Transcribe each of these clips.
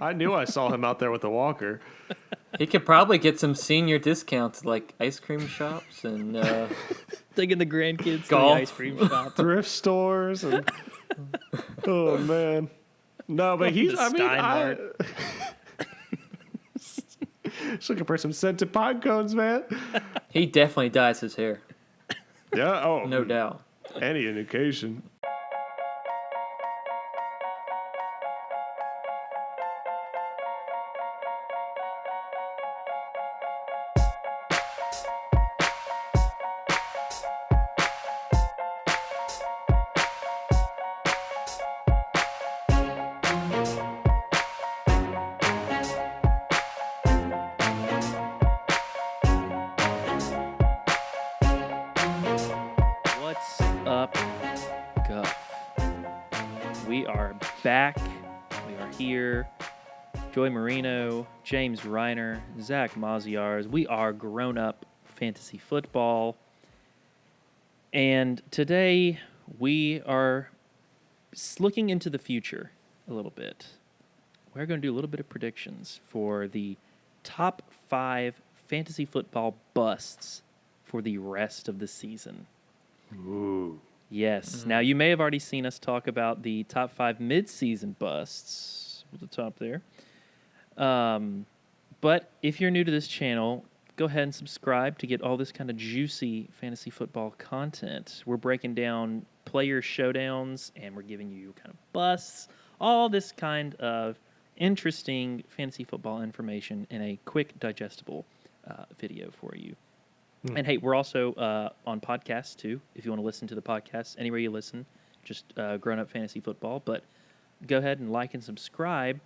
I knew I saw him out there with a walker. He could probably get some senior discounts like ice cream shops and Taking the grandkids to the Golf. ice cream shop. Thrift stores. And, oh, man. No, but he's, The I mean, Steinmart. just looking for some scented pine cones, man. he definitely dyes his hair, Yeah, oh. no doubt. Any indication. What's up, Guff? We are back. We are here. Joy Marino, James Reiner, Zach Maziarz. We are grown up fantasy football. And today we are looking into the future a little bit. We're going to do a little bit of predictions for the top 5 fantasy football busts for the rest of the season. Ooh. Yes. Now, you may have already seen us talk about the top 5 mid-season busts at the top there. But if you're new to this channel, go ahead and subscribe to get all this kind of juicy fantasy football content. We're breaking down player showdowns, and we're giving you kind of busts, all this kind of interesting fantasy football information in a quick, digestible video for you. And hey, we're also on podcasts too. If you want to listen to the podcast, anywhere you listen, just Grown Up Fantasy Football. But go ahead and like and subscribe.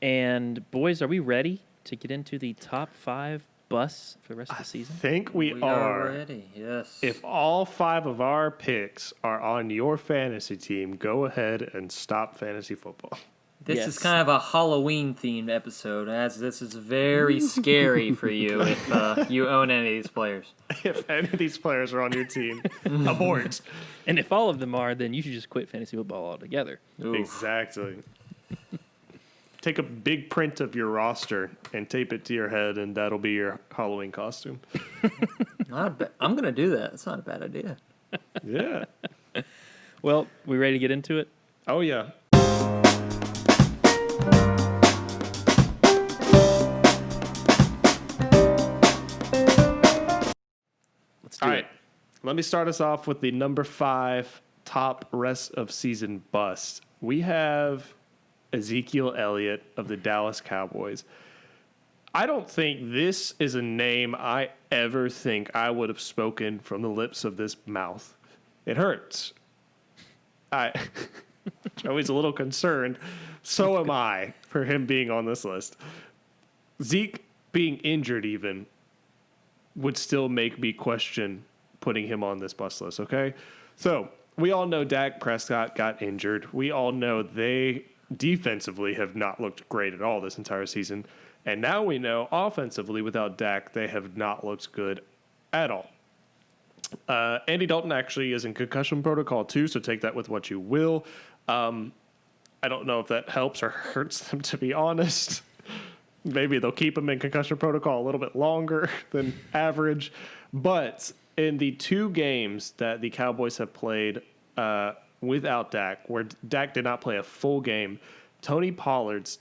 And boys, are we ready to get into the top 5 busts for the rest of the season? I think we are are. ready. Yes. If all 5 of our picks are on your fantasy team, go ahead and stop fantasy football. This Yes. is kind of a Halloween themed episode, as this is very scary for you if you own any of these players. If any of these players are on your team, abort. And if all of them are, then you should just quit fantasy football altogether. Oof. Exactly. Take a big print of your roster and tape it to your head, and that'll be your Halloween costume. I'm going to do that. That's not a bad idea. Yeah. Well, we ready to get into it? Oh, yeah. Let's do All it. right. Let me start us off with the number 5 top rest of season bust. We have Ezekiel Elliott of the Dallas Cowboys. I don't think this is a name I ever think I would have spoken from the lips of this mouth. It hurts. Joey's a little concerned. So am I for him being on this list. Zeke being injured even would still make me question putting him on this bust list, okay? So, we all know Dak Prescott got injured. We all know they defensively have not looked great at all this entire season. And now we know offensively without Dak, they have not looked good at all. Andy Dalton actually is in concussion protocol too, so take that with what you will. I don't know if that helps or hurts them, to be honest. Maybe they'll keep him in concussion protocol a little bit longer than average. But in the 2 games that the Cowboys have played without Dak, where Dak did not play a full game, Tony Pollard's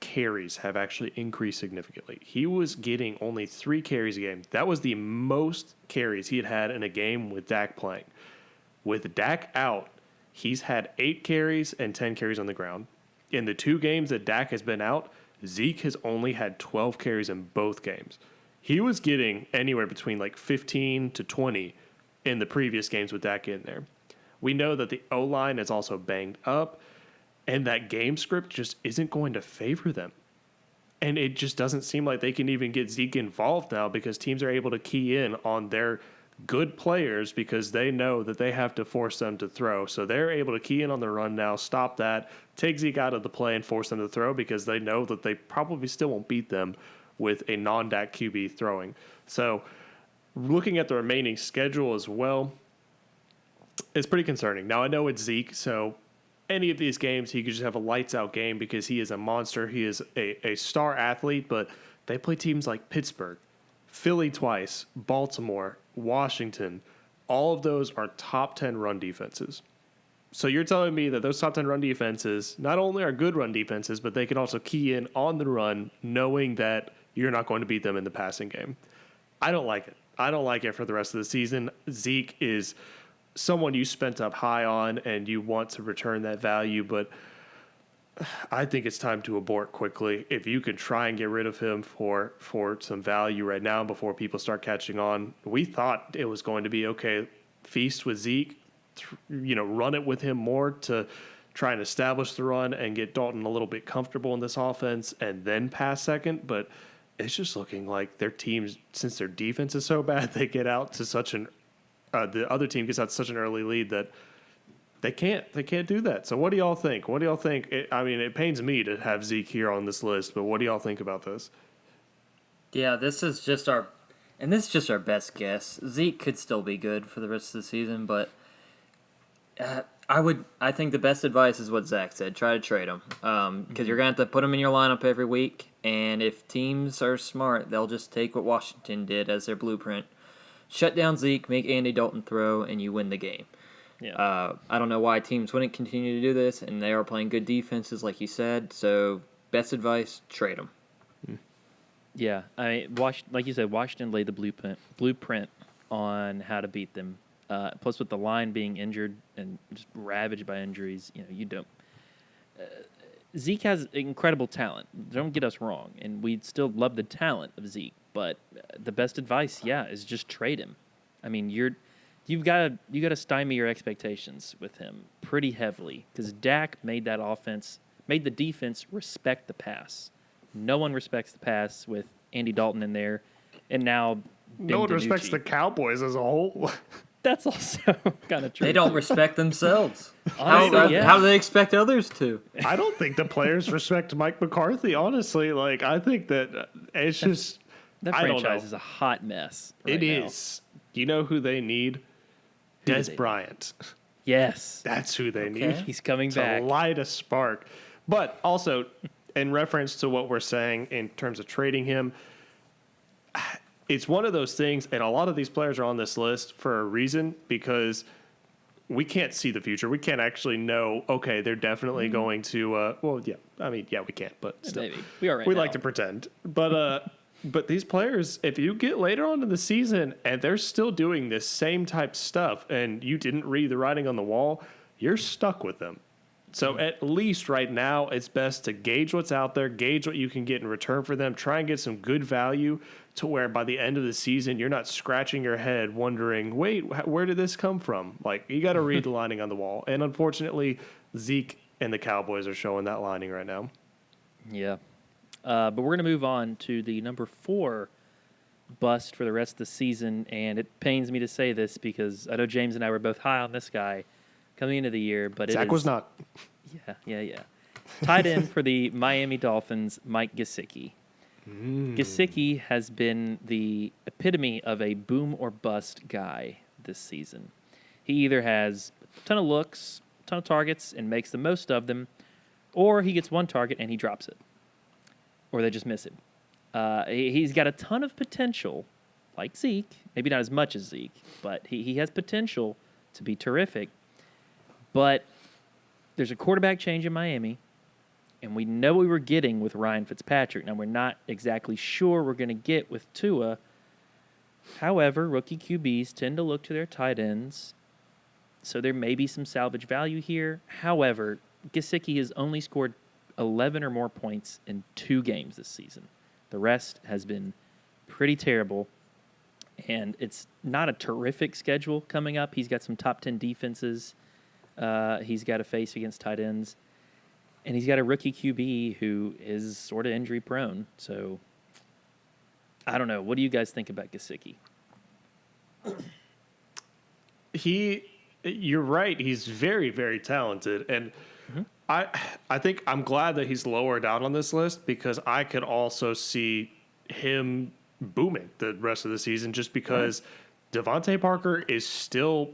carries have actually increased significantly. He was getting only 3 carries a game. That was the most carries he had in a game with Dak playing. With Dak out, he's had 8 carries and 10 carries on the ground. In the 2 games that Dak has been out, Zeke has only had 12 carries in both games. He was getting anywhere between like 15 to 20 in the previous games with Dak in there. We know that the O-line is also banged up, and that game script just isn't going to favor them. And it just doesn't seem like they can even get Zeke involved now because teams are able to key in on their good players because they know that they have to force them to throw. So they're able to key in on the run now, stop that, take Zeke out of the play and force them to throw because they know that they probably still won't beat them with a non-Dak QB throwing. So looking at the remaining schedule as well, it's pretty concerning. Now I know it's Zeke, so any of these games, he could just have a lights out game because he is a monster. He is a star athlete, but they play teams like Pittsburgh, Philly twice, Baltimore, Washington. All of those are top 10 run defenses. So you're telling me that those top 10 run defenses not only are good run defenses, but they can also key in on the run, knowing that you're not going to beat them in the passing game. I don't like it. I don't like it for the rest of the season. Zeke is someone you spent up high on and you want to return that value, but I think it's time to abort quickly. If you can try and get rid of him for some value right now before people start catching on. We thought it was going to be okay, feast with Zeke, run it with him more to try and establish the run and get Dalton a little bit comfortable in this offense and then pass second. But it's just looking like their teams, since their defense is so bad, they get out to such the other team gets out to such an early lead that they can't do that. So what do y'all think? It pains me to have Zeke here on this list, but what do y'all think about this? Yeah, this is just our best guess. Zeke could still be good for the rest of the season, but I think the best advice is what Zach said. Try to trade him because you're going to have to put him in your lineup every week, and if teams are smart, they'll just take what Washington did as their blueprint. Shut down Zeke, make Andy Dalton throw, and you win the game. Yeah. I don't know why teams wouldn't continue to do this, and they are playing good defenses, like you said. So, best advice, trade them. Yeah, like you said, Washington laid the blueprint on how to beat them. Plus, with the line being injured and just ravaged by injuries, you don't. Zeke has incredible talent. Don't get us wrong, and we'd still love the talent of Zeke. But the best advice, is just trade him. I mean, you've got to stymie your expectations with him pretty heavily because Dak made the defense respect the pass. No one respects the pass with Andy Dalton in there, and now No one Ben respects DiNucci. the Cowboys as a whole. That's also kind of true. They don't respect themselves. Honestly, How do they expect others to? I don't think the players respect Mike McCarthy, honestly. I think that it's just... That I don't franchise know. is a hot mess. Right It now. is. You know who they need? Who do Des they need? Bryant. Yes, That's who they Okay. need he's coming to back. light a spark. But also, in reference to what we're saying in terms of trading him, it's one of those things, and a lot of these players are on this list for a reason because we can't see the future. We can't actually know, okay, they're definitely going to, we can't, but still. Maybe we are right We now. like to pretend. But these players, if you get later on in the season and they're still doing this same type stuff and you didn't read the writing on the wall, you're stuck with them. So at least right now, it's best to gauge what's out there, gauge what you can get in return for them, try and get some good value to where by the end of the season, you're not scratching your head wondering, wait, where did this come from? You got to read the lining on the wall. And unfortunately, Zeke and the Cowboys are showing that lining right now. Yeah. But we're going to move on to the number 4 bust for the rest of the season. And it pains me to say this because I know James and I were both high on this guy coming into the year. But Zach was not. Yeah. Tight end for the Miami Dolphins, Mike Gesicki. Gesicki has been the epitome of a boom or bust guy this season. He either has a ton of looks, a ton of targets, and makes the most of them, or he gets one target and he drops it. Or they just miss him. He's got a ton of potential, like Zeke. Maybe not as much as Zeke, but he has potential to be terrific. But there's a quarterback change in Miami, and we know what we were getting with Ryan Fitzpatrick. Now, we're not exactly sure we're going to get with Tua. However, rookie QBs tend to look to their tight ends, so there may be some salvage value here. However, Gesicki has only scored 11 or more points in 2 games this season. The rest has been pretty terrible, and it's not a terrific schedule coming up. He's got some top 10 defenses he's got to face against tight ends, and he's got a rookie QB who is sort of injury prone. So I don't know. What do you guys think about Gesicki? You're right. He's very, very talented. And I think I'm glad that he's lower down on this list because I could also see him booming the rest of the season just because Devontae Parker is still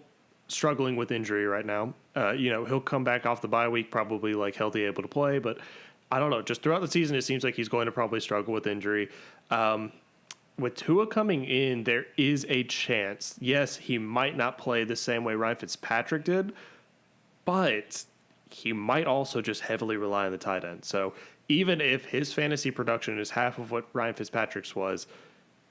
struggling with injury right now. He'll come back off the bye week, probably like healthy, able to play, but I don't know. Just throughout the season, it seems like he's going to probably struggle with injury. With Tua coming in, there is a chance. Yes, he might not play the same way Ryan Fitzpatrick did, but he might also just heavily rely on the tight end. So even if his fantasy production is half of what Ryan Fitzpatrick's was,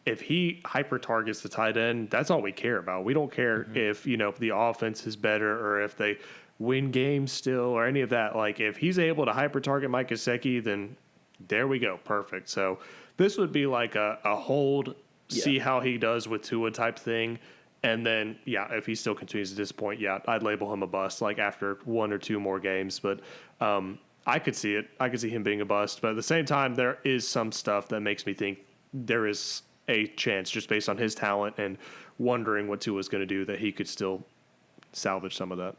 if he hyper targets the tight end, that's all we care about. We don't care if, the offense is better or if they win games still or any of that. Like, if he's able to hyper target Mike Gesicki, then there we go. Perfect. So this would be like a hold, see how he does with Tua type thing. And then, if he still continues to disappoint, I'd label him a bust like after 1 or 2 more games. But I could see it. I could see him being a bust. But at the same time, there is some stuff that makes me think there is a chance just based on his talent and wondering what Tua's going to do that he could still salvage some of that.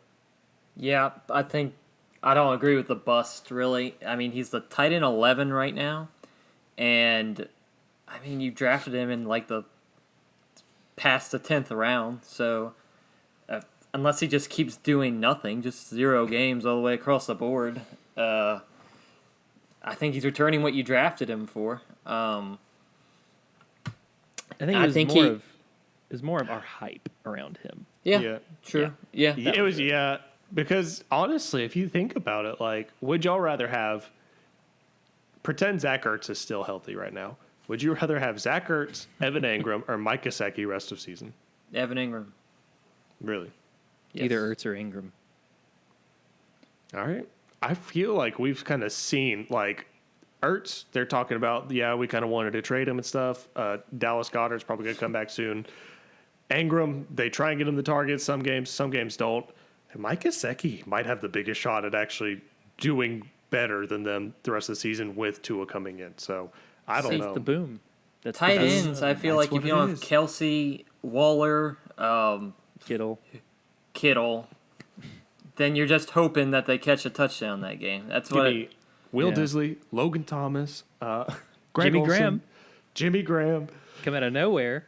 Yeah, I think I don't agree with the bust, really. I mean, he's the tight end 11 right now. And, I mean, you drafted him in, like, past the 10th round. So, unless he just keeps doing nothing, just 0 games all the way across the board, I think he's returning what you drafted him for. I think it was more of our hype around him. Yeah, true. Yeah. It was, because honestly, if you think about it, like, would y'all rather have, pretend Zach Ertz is still healthy right now. Would you rather have Zach Ertz, Evan Engram, or Mike Gesicki rest of season? Evan Engram. Really? Yes. Either Ertz or Ingram. All right. I feel like we've kind of seen, like, Ertz, they're talking about, we kind of wanted to trade him and stuff. Dallas Goedert's probably going to come back soon. Engram, they try and get him the targets some games don't. And Mike Gesicki might have the biggest shot at actually doing better than them the rest of the season with Tua coming in. So, I don't know. The boom. That's Tight the best. ends, I feel That's like if what you it don't is. have Kelsey, Waller, Kittle, then you're just hoping that they catch a touchdown that game. That's Give what me Will Yeah. Disley, Logan Thomas, Greg Jimmy Olsen, Graham. Jimmy Graham. Come out of nowhere.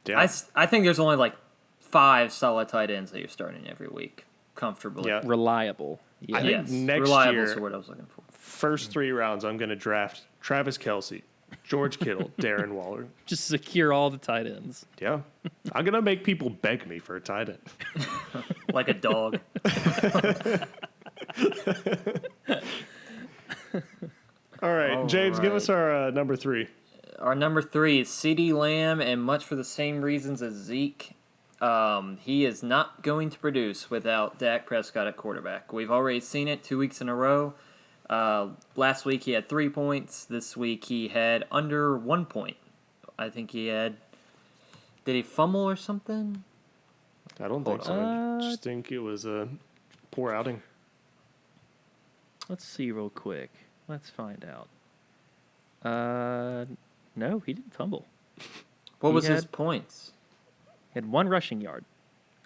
Yeah. I think there's only like 5 solid tight ends that you're starting every week comfortably. Yeah. Reliable. I Yeah. think Yes, next reliable year- is the word I was looking for. First 3 rounds, I'm going to draft Travis Kelce, George Kittle, Darren Waller. Just secure all the tight ends. Yeah. I'm going to make people beg me for a tight end. Like a dog. All right, James, give us our number 3. Our number 3 is CeeDee Lamb, and much for the same reasons as Zeke. He is not going to produce without Dak Prescott at quarterback. We've already seen it 2 weeks in a row. Last week he had 3 points. This week he had under 1 point. I think he had... Did he fumble or something? I don't think so. I just think it was a poor outing. Let's see real quick. Let's find out. No, he didn't fumble. What He was his had- points? He had 1 rushing yard.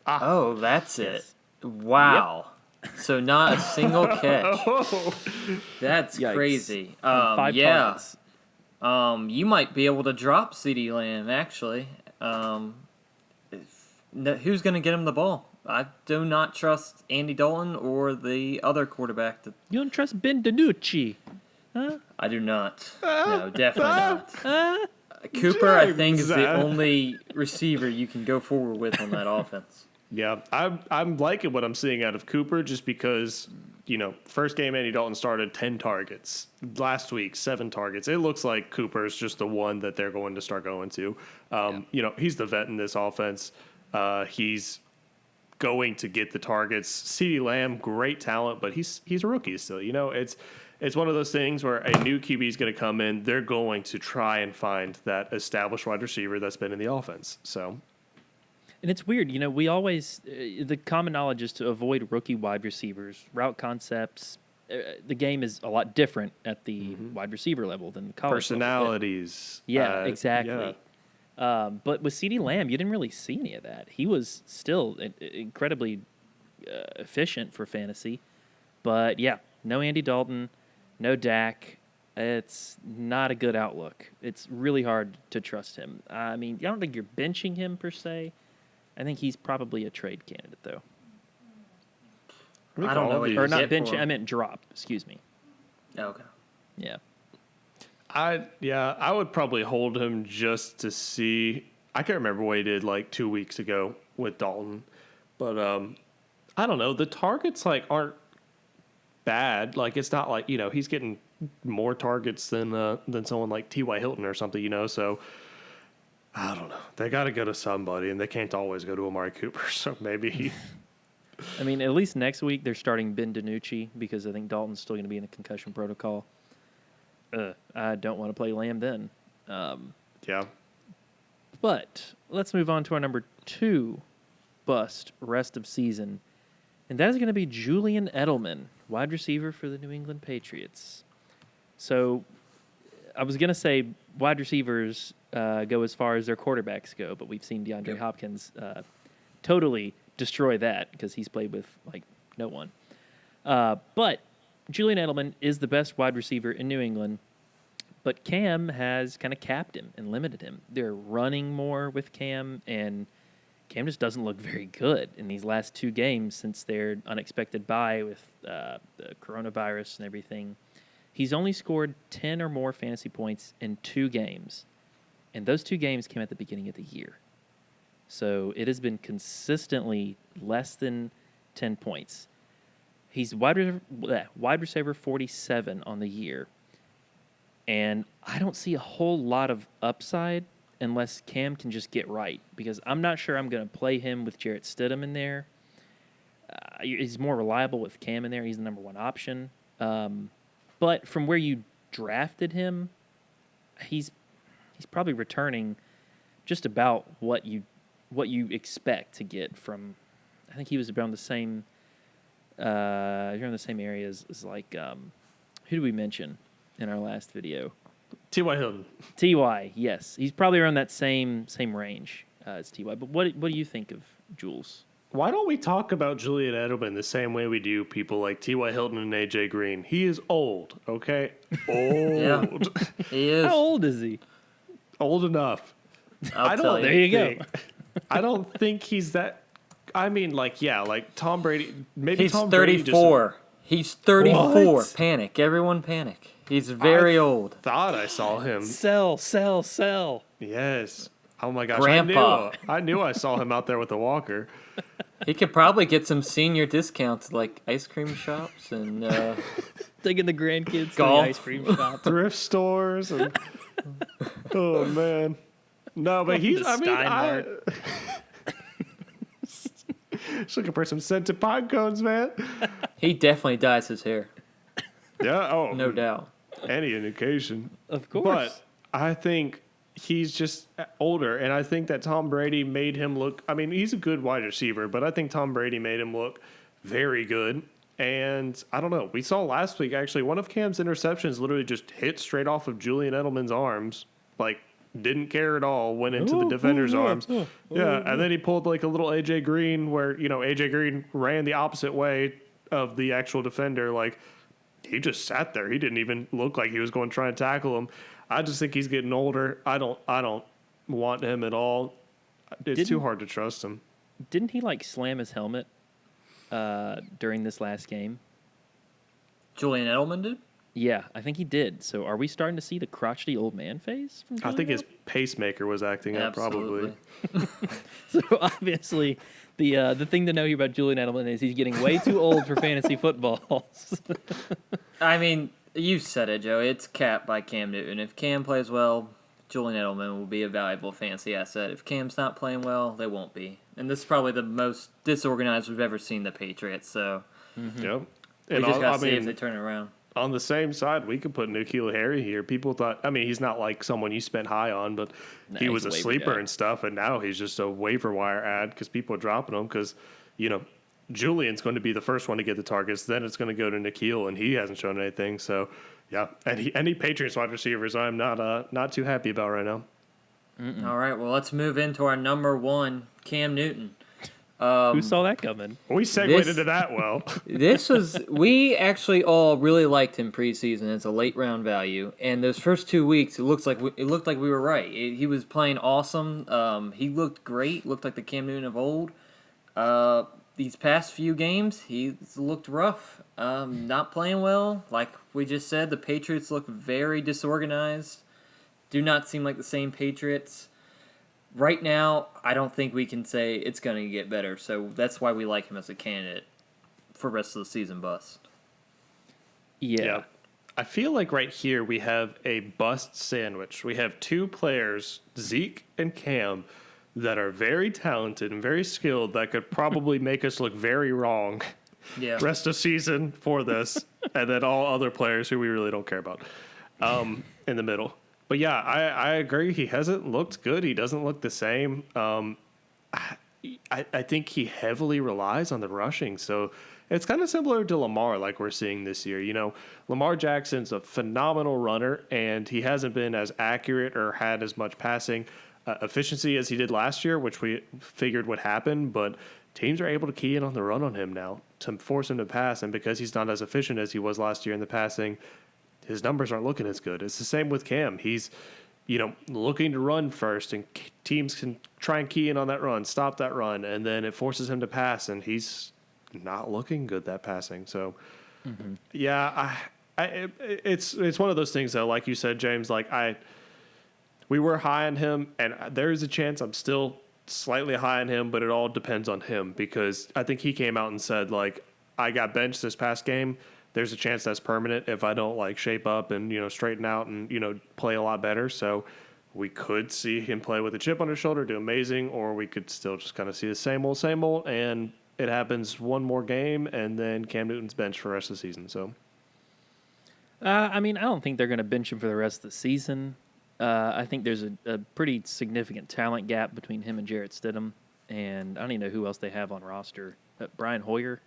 Oh, that's it. Wow. So not a single catch. Oh, That's Yikes. crazy. On 5 Yeah. targets. You might be able to drop CeeDee Lamb, actually. Who's going to get him the ball? I do not trust Andy Dalton or the other quarterback. You don't trust Ben DiNucci. I do not. No, definitely not. Cooper, I think, is the James. only receiver you can go forward with on that offense. yeah. I'm liking what I'm seeing out of Cooper just because, first game Andy Dalton started 10 targets. Last week, 7 targets. It looks like Cooper's just the one that they're going to start going to. He's the vet in this offense. He's going to get the targets. CeeDee Lamb, great talent, but he's a rookie still. It's one of those things where a new QB is going to come in. They're going to try and find that established wide receiver that's been in the offense. So, And it's weird, we always, the common knowledge is to avoid rookie wide receivers, route concepts. The game is a lot different at the wide receiver level than the college level. personalities. Yeah, exactly. yeah. But with CeeDee Lamb, you didn't really see any of that. He was still incredibly efficient for fantasy. But, yeah, no Andy Dalton, no Dak. It's not a good outlook. It's really hard to trust him. I mean, I don't think you're benching him per se, I think he's probably a trade candidate, though. think I don't all know of what these- you Or not get bench. for him. I meant drop. Excuse me. Oh, okay. Yeah. I would probably hold him just to see. I can't remember what he did like 2 weeks ago with Dalton, but I don't know. The targets like aren't bad. Like it's not like he's getting more targets than someone like T.Y. Hilton or something. So I don't know. They got to go to somebody, and they can't always go to Amari Cooper. So maybe I mean, at least next week they're starting Ben DiNucci because I think Dalton's still going to be in the concussion protocol. I don't want to play Lamb then. yeah. But let's move on to our number 2 bust rest of season. And that is going to be Julian Edelman, wide receiver for the New England Patriots. So I was going to say wide receivers go as far as their quarterbacks go, but we've seen DeAndre Hopkins totally destroy that because he's played with like no one. But Julian Edelman is the best wide receiver in New England, but Cam has kind of capped him and limited him. They're running more with Cam, and Cam just doesn't look very good in these last 2 games since their unexpected bye with the coronavirus and everything. He's only scored 10 or more fantasy points in 2 games, and those 2 games came at the beginning of the year. So it has been consistently less than 10 points. He's wide receiver 47 on the year. And I don't see a whole lot of upside unless Cam can just get right, because I'm not sure I'm going to play him with Jarrett Stidham in there. He's more reliable with Cam in there. He's the number 1 option. But from where you drafted him, he's probably returning just about what you expect to get from. I think he was around the same. Around the same areas as like who do we mention in our last video? T.Y. Hilton. Ty, yes, he's probably around that same range as Ty. But what do you think of Jules? Why don't we talk about Julian Edelman the same way we do people like T.Y. Hilton and A.J. Green? He is old, okay? Old. He is. How old is he? Old enough. I'll tell you. There you go. I don't think he's that. I mean, like Tom Brady. Maybe He's Tom Brady 34. He's 34. What? Panic. Everyone panic. He's very old. Thought I saw him. Sell. Yes. Oh my gosh. Grandpa. I knew I saw him out there with a walker. He could probably get some senior discounts like ice cream shops and Taking the grandkids to the Golf. ice cream shop. Thrift stores. And, oh, man. No, but he's. The I mean, Steinmart. Just looking for some scented pine cones, man. he definitely dyes his hair. Yeah. Oh, No doubt. Any indication. Of course. But I think he's just older, and I think that Tom Brady made him look. I mean, he's a good wide receiver, but I think Tom Brady made him look very good. And I don't know. We saw last week actually one of Cam's interceptions literally just hit straight off of Julian Edelman's arms, like didn't care at all, went into the defender's arms. Yeah, and then he pulled like a little AJ Green where AJ Green ran the opposite way of the actual defender, like. He just sat there. He didn't even look like he was going to try and tackle him. I just think he's getting older. I don't want him at all. It's too hard to trust him. Didn't he like slam his helmet during this last game? Julian Edelman did? Yeah, I think he did. So are we starting to see the crotchety old man phase from I Julian think his pacemaker was acting up, probably. Absolutely. So obviously, the thing to know here about Julian Edelman is he's getting way too old for fantasy football. I mean, you said it, Joe. It's capped by Cam Newton. If Cam plays well, Julian Edelman will be a valuable fantasy asset. If Cam's not playing well, they won't be. And this is probably the most disorganized we've ever seen the Patriots. So Yep. we And just got I to see if mean, they turn it around. on the same side, we could put N'Keal Harry here. People thought, I mean, he's not like someone you spent high on, but Nah, he he's was a a waiver sleeper guy. and stuff, and now he's just a waiver wire ad because people are dropping him because, Julian's going to be the first one to get the targets. Then it's going to go to N'Keal, and he hasn't shown anything. So, yeah, and any Patriots wide receivers, I'm not too happy about right now. All right, well, let's move into our number 1, Cam Newton. Who saw that coming? We segued This- into that well. We actually all really liked him preseason as a late round value, and those first 2 weeks, it looked like we were right. He was playing awesome. He looked great, looked like the Cam Newton of old. These past few games, he's looked rough. Not playing well. Like we just said, the Patriots look very disorganized. Do not seem like the same Patriots. Right now, I don't think we can say it's going to get better, so that's why we like him as a candidate for rest of the season bust. Yeah. I feel like right here we have a bust sandwich. We have two players, Zeke and Cam, that are very talented and very skilled that could probably make us look very wrong Yeah. rest of season for this, and then all other players who we really don't care about in the middle. But yeah, I agree. He hasn't looked good. He doesn't look the same. I think he heavily relies on the rushing. So it's kind of similar to Lamar, like we're seeing this year. You know, Lamar Jackson's a phenomenal runner, and he hasn't been as accurate or had as much passing efficiency as he did last year, which we figured would happen. But teams are able to key in on the run on him now to force him to pass. And because he's not as efficient as he was last year in the passing, his numbers aren't looking as good. It's the same with Cam. He's, looking to run first, and teams can try and key in on that run, stop that run, and then it forces him to pass, and he's not looking good, that passing. So, yeah, it's one of those things, though, like you said, James, we were high on him, and there's a chance I'm still slightly high on him, but it all depends on him, because I think he came out and said, I got benched this past game. There's a chance that's permanent if I don't shape up and straighten out and play a lot better. So we could see him play with a chip on his shoulder, do amazing, or we could still just kind of see the same old, and it happens one more game, and then Cam Newton's benched for the rest of the season. So, I don't think they're going to bench him for the rest of the season. I think there's a pretty significant talent gap between him and Jarrett Stidham, and I don't even know who else they have on roster. Brian Hoyer,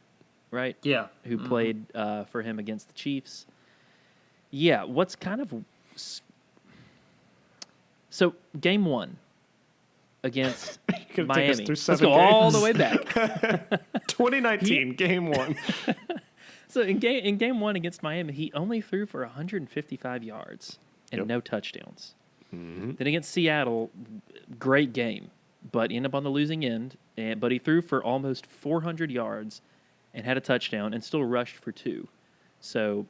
right? Yeah. Who played for him against the Chiefs. Yeah, what's kind of... So, game one against Gonna take us Miami. through Let's 7 go all the games. way back. 2019, game one. So, in game one against Miami, he only threw for 155 yards and no touchdowns. Then against Seattle, great game, but ended up on the losing end. But he threw for almost 400 yards and had a touchdown and still rushed for 2. So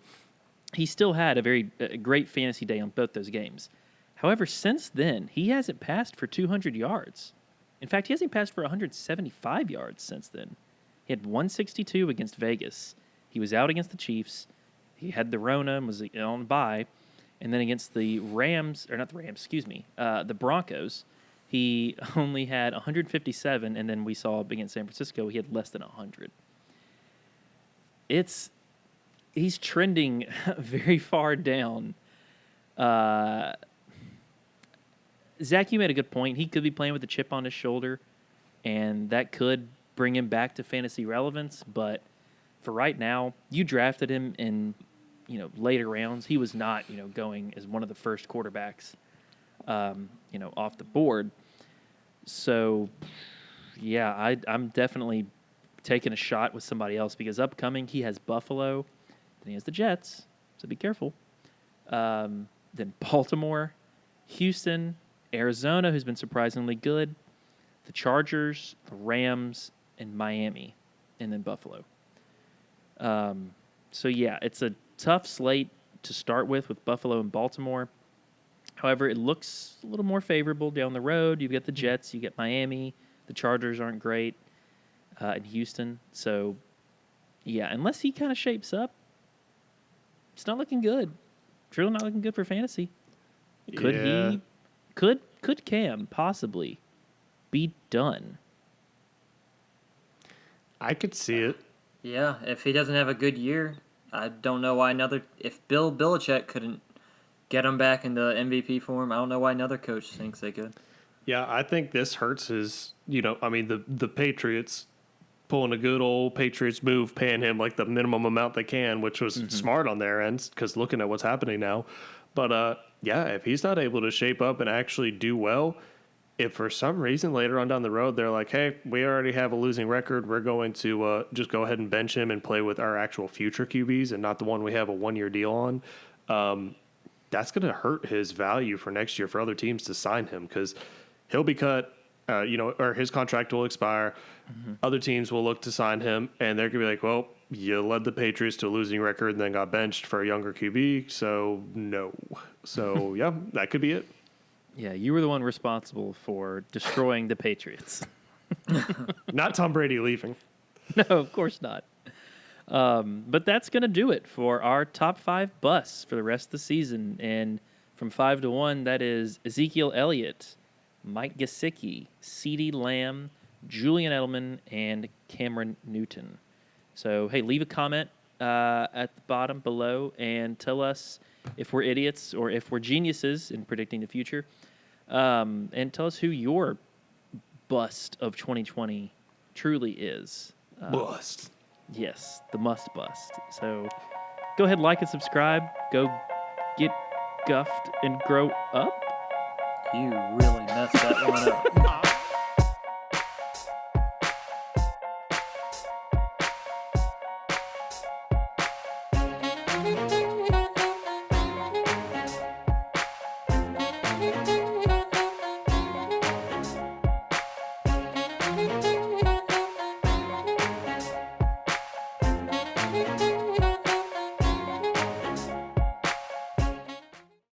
he still had a great fantasy day on both those games. However, since then, he hasn't passed for 200 yards. In fact, he hasn't passed for 175 yards since then. He had 162 against Vegas. He was out against the Chiefs. He had the Rona and was on bye. And then against the the Broncos, he only had 157, and then we saw against San Francisco, he had less than 100. He's trending very far down. Zach, you made a good point. He could be playing with a chip on his shoulder, and that could bring him back to fantasy relevance. But for right now, you drafted him in later rounds. He was not going as one of the first quarterbacks off the board. So yeah, I'm definitely taking a shot with somebody else, because upcoming he has Buffalo, then he has the Jets, so be careful. Then Baltimore, Houston, Arizona, who's been surprisingly good, the Chargers, the Rams, and Miami, and then Buffalo. So yeah, it's a tough slate to start with Buffalo and Baltimore. However, it looks a little more favorable down the road. You've got the Jets, you get Miami, the Chargers aren't great, and Houston. So yeah, unless he kind of shapes up, it's not looking good. It's really not looking good for fantasy. Could Cam possibly be done? I could see it. Yeah, if he doesn't have a good year, I don't know why if Bill Belichick couldn't get him back into MVP form, I don't know why another coach thinks they could. Yeah, I think this hurts his, the Patriots pulling a good old Patriots move, paying him the minimum amount they can, which was smart on their end, because looking at what's happening now. But, yeah, if he's not able to shape up and actually do well, if for some reason later on down the road they're like, hey, we already have a losing record, we're going to just go ahead and bench him and play with our actual future QBs and not the one we have a 1-year deal on, that's going to hurt his value for next year for other teams to sign him because he'll be cut, or his contract will expire. Other teams will look to sign him, and they're going to be like, well, you led the Patriots to a losing record and then got benched for a younger QB, so no. So, yeah, that could be it. Yeah, you were the one responsible for destroying the Patriots. Not Tom Brady leaving. No, of course not. But that's going to do it for our top 5 busts for the rest of the season. And from 5 to 1, that is Ezekiel Elliott, Mike Gesicki, CeeDee Lamb, Julian Edelman, and Cameron Newton. So, hey, leave a comment at the bottom below and tell us if we're idiots or if we're geniuses in predicting the future. And tell us who your bust of 2020 truly is. Bust. Yes, the must bust. So go ahead, like and subscribe. Go get guffed and grow up. You really messed that one up.